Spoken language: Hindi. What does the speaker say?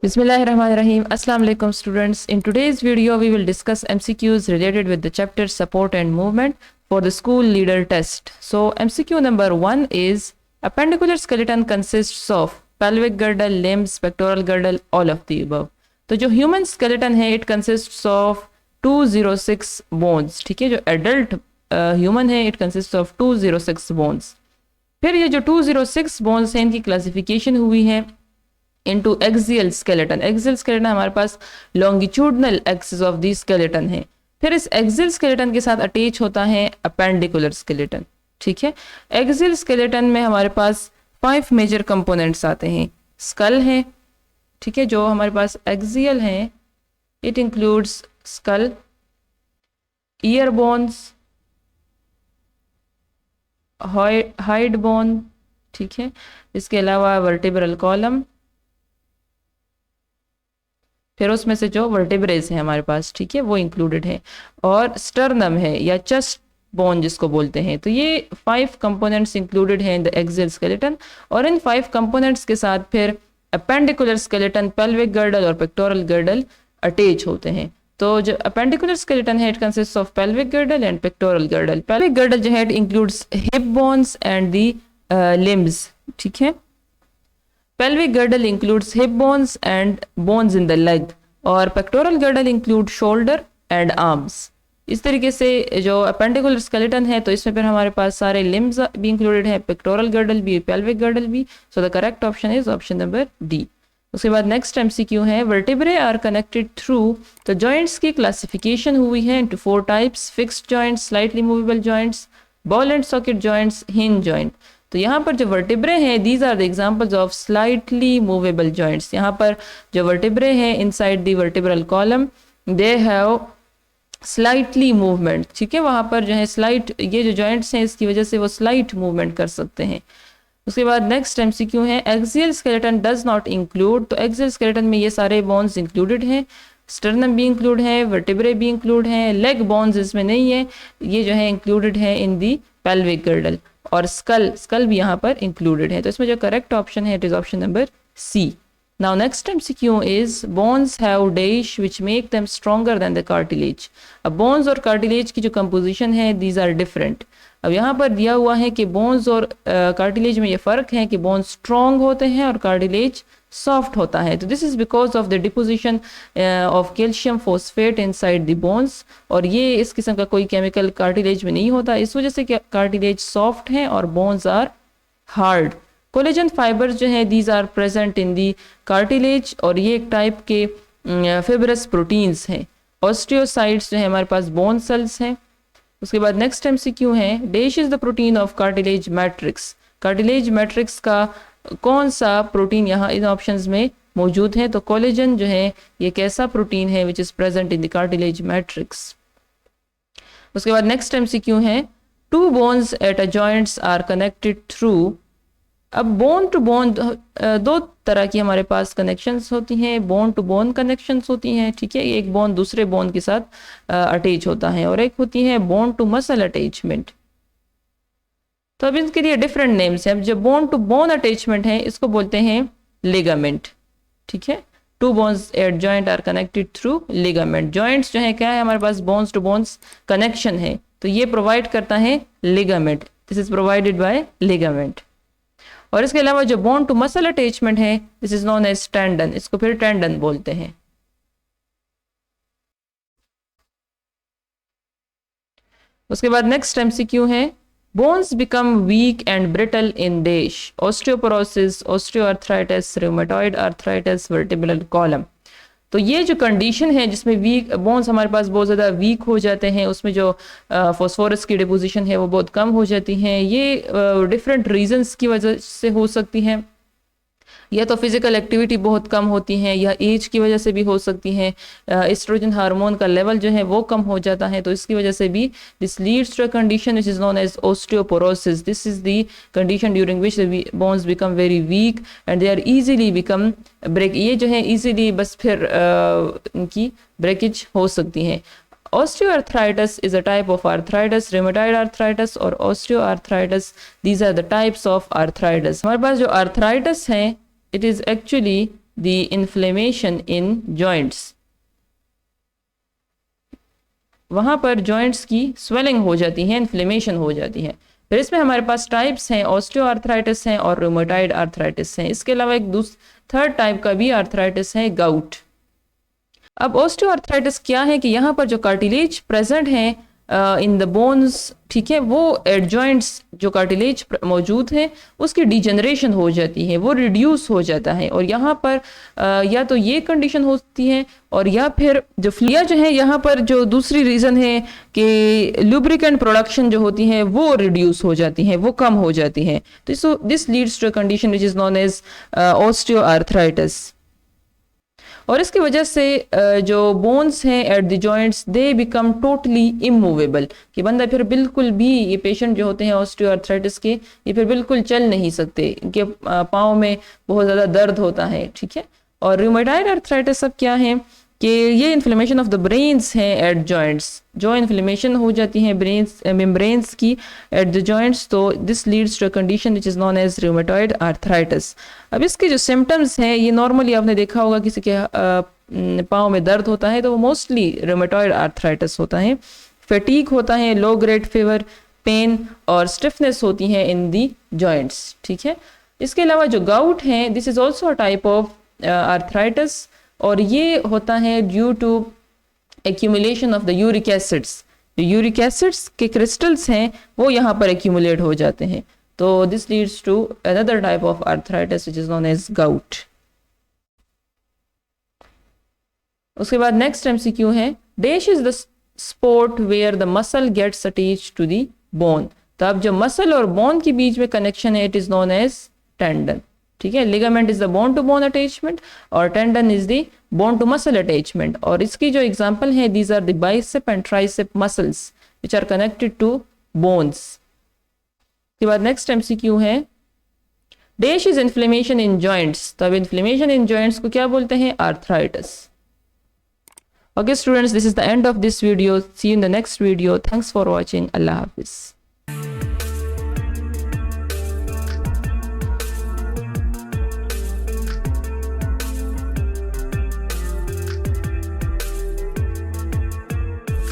Bismillahirrahmanirrahim. Assalamu alaikum students. In today's video we will discuss MCQs related with the chapter support and movement for the school leader test. So MCQ number 1 is appendicular skeleton consists of pelvic girdle, limbs, pectoral girdle, all of the above. तो जो human skeleton है it consists of 206 bones. ठीक है, जो adult human है it consists of 206 bones. फिर ये जो 206 bones हैं इनकी classification हुई है into axial skeleton. Axial skeleton हमारे पास longitudinal axis of the skeleton है. फिर इस axial skeleton के साथ अटैच होता है appendicular skeleton. ठीक है, axial skeleton में हमारे पास 5 major components आते हैं. skull है, ठीक है, जो हमारे पास axial है, it includes skull, ear bones, hide bone, ठीक है, इसके अलावा vertebral column, फिर उसमें से जो वर्टिब्रेज है हमारे पास, ठीक है, वो इंक्लूडेड है, और स्टर्नम है या चेस्ट बोन जिसको बोलते हैं. तो ये 5 कंपोनेंट्स इंक्लूडेड हैं इन द एक्सियल स्केलेटन. और इन 5 कंपोनेंट्स के साथ फिर अपेंडिकुलर स्केलेटन, पेल्विक गर्डल और पेक्टोरल गर्डल अटैच होते हैं. तो जो अपेंडिकुलर स्केलेटन है it consist of pelvic girdle and pectoral girdle. Pelvic girdle जो है it includes hip bones and the limbs. ठीक है, pelvic girdle includes hip bones and bones in the leg, और pectoral girdle include shoulder and arms. इस तरीके से जो appendicular skeleton है तो इसमें फिर हमारे पास सारे limbs भी included हैं, pectoral girdle भी, pelvic girdle भी. So the correct option is option number D. उसके बाद next MCQ है vertebrae are connected through. तो joints की classification हुई है into 4 types: fixed joints, slightly movable joints, ball and socket joints, hinge joint. तो यहाँ पर जो वर्टिब्रे हैं these are the examples of slightly movable joints. यहाँ पर जो वर्टिब्रे हैं inside the vertebral column they have slightly movement. ठीक है, वहाँ पर जो है स्लाइट, ये जो जॉइंट्स हैं इसकी वजह से वो स्लाइट मूवमेंट कर सकते हैं. उसके बाद नेक्स्ट एमसीक्यू है axial skeleton does not include. तो एक्सियल स्केलेटन में ये सारे बोन्स इंक्लूडेड हैं, स्टर्नम भी इंक्लूड है, वर्टिब्रे भी इंक्लूड हैं, लेग बोन्स इसमें नहीं है, ये जो है इंक्लूडेड है इन दी पेल्विक गर्डल, और स्कल भी यहाँ पर इंक्लूडेड है. तो इसमें जो करेक्ट ऑप्शन है it is option number C. Now next MCQ is bones have dash which make them stronger than the cartilage. अब बोन्स और कार्टिलेज की जो कंपोजिशन है दीज आर डिफरेंट. अब यहाँ पर दिया हुआ है कि बोन्स और कार्टिलेज में ये फ़र्क है कि बोन्स स्ट्रॉन्ग होते हैं और कार्टिलेज सॉफ्ट होता है. तो this is because of the deposition of calcium phosphate inside the bones, और ये इस किस्म का कोई केमिकल कार्टिलेज में नहीं होता, इस वजह से कि कार्टिलेज सॉफ्ट हैं और bones are hard. Collagen fibres जो हैं these are present in the cartilage, और ये एक टाइप के फिब्रस प्रोटीन्स हैं. ऑस्टियोसाइट्स जो है हमारे पास बोन सेल्स हैं. उसके बाद नेक्स्ट एमसीक्यू है dash is the protein of cartilage matrix. Cartilage matrix का कौन सा प्रोटीन यहाँ इन ऑप्शंस में मौजूद है. तो कोलेजन जो है ये कैसा प्रोटीन है which is present in the cartilage matrix. उसके बाद नेक्स्ट एमसीक्यू है 2 bones at a joints are connected through. अब बोन टू बोन 2 तरह की हमारे पास कनेक्शंस होती हैं, बोन टू बोन कनेक्शंस होती हैं. ठीक है, एक बोन दूसरे बोन के साथ अटैच होता है, और एक होती है बोन टू मसल अटैचमेंट. तो अब इसके लिए डिफरेंट नेम्स हैं. अब जो बोन टू बोन अटैचमेंट है इसको बोलते हैं लिगामेंट. ठीक है, 2 bones at joint are connected through ligament. Joints जो है क्या है हमारे पास बोन्स टू बोन्स कनेक्शन है, तो ये प्रोवाइड करता है ligament. This is provided by ligament. और इसके अलावा जो बोन टू मसल अटैचमेंट है this is known as tendon, इसको फिर टेंडन बोलते हैं. उसके बाद नेक्स्ट एमसीक्यू है bones become weak and brittle in dash osteoporosis, osteoarthritis, rheumatoid arthritis, vertebral column. तो ये जो कंडीशन है जिसमें वीक बोन्स हमारे पास बहुत ज़्यादा वीक हो जाते हैं, उसमें जो फॉस्फोरस की डिपोजिशन है वो बहुत कम हो जाती हैं, ये डिफरेंट रीजंस की वजह से हो सकती हैं. या तो फिजिकल एक्टिविटी बहुत कम होती हैं, या एज की वजह से भी हो सकती हैं. एस्ट्रोजन हार्मोन का लेवल जो है वो कम हो जाता है, तो इसकी वजह से भी this leads to a condition which is known as osteoporosis. This is the condition during which the bones become very weak and they are easily become break. ये जो है इजीली बस फिर इनकी ब्रेकेज हो सकती हैं. Osteoarthritis is a type of arthritis, rheumatoid arthritis और osteoarthritis. These are the types of arthritis. हमारे पास जो arthritis है it is actually the inflammation in joints, वहाँ पर जॉइंट्स की स्वेलिंग हो जाती है, इन्फ्लेमेशन हो जाती है। फिर इसमें हमारे पास टाइप्स हैं, ऑस्टियोआर्थराइटिस हैं और रूमेटॉइड आर्थराइटिस हैं। इसके अलावा एक थर्ड टाइप का भी आर्थराइटिस है, गाउट। अब ऑस्टियोआर्थराइटिस क्या है कि यहाँ पर जो कार्टिलेज प्रेजेंट है इन द बोन्स, ठीक है, वो एडजॉइंट्स जो कार्टिलेज मौजूद है उसकी डिजेनरेशन हो जाती है, वो रिड्यूस हो जाता है। और यहाँ पर या तो ये कंडीशन होती है और या फिर जो फ्लिया जो है, यहाँ पर जो दूसरी रीज़न है कि लुब्रिकेंट प्रोडक्शन जो होती है वो रिड्यूस हो जाती है, वो कम हो जाती है। तो this leads to a condition which is known as osteoarthritis. और इसकी वजह से जो बोन्स हैं at the joints they become totally immovable, कि बंदा फिर बिल्कुल भी, ये पेशेंट जो होते हैं ऑस्टियोआर्थराइटिस के, ये फिर बिल्कुल चल नहीं सकते, इनके पाँव में बहुत ज़्यादा दर्द होता है, ठीक है। और रूमेटॉइड आर्थराइटिस सब क्या है कि ये इन्फ्लेमेशन ऑफ द ब्रेन्स है एट जॉइंट्स, जो इन्फ्लेमेशन हो जाती है ब्रेन्स मेम्ब्रेन्स की एट द जॉइंट्स, तो this leads to a condition which is known as rheumatoid arthritis. अब इसके जो सिम्टम्स हैं, ये नॉर्मली आपने देखा होगा किसी के पाँव में दर्द होता है तो वो मोस्टली रूमेटॉइड आर्थराइटिस होता है। फटीग होता है, लो ग्रेड फीवर, पेन और स्टिफनेस होती है इन दी जॉइंट्स, ठीक है। इसके अलावा जो गाउट है, this is also a type of arthritis, और ये होता है due to accumulation of the uric acids. जो यूरिक एसिड्स के क्रिस्टल्स हैं वो यहाँ पर एक्यूमुलेट हो जाते हैं, तो this leads to another type of arthritis which is known as gout. उसके बाद नेक्स्ट एमसीक्यू है, dash is the sport where the muscle gets attached to the bone. तो अब जो मसल और बोन के बीच में कनेक्शन है, it is known as tendon, ठीक है। Ligament is the bone to bone attachment और tendon is the bone to muscle attachment. और इसकी जो एग्जांपल है, these are the bicep and tricep muscles which are connected to bones. के बाद नेक्स्ट एमसीक्यू है, dash is inflammation in joints. तो अब इन्फ्लेमेशन इन जॉइंट्स को क्या बोलते हैं? Arthritis. Okay students, this is the end of this video. See you in the next video. Thanks for watching. Allah Hafiz.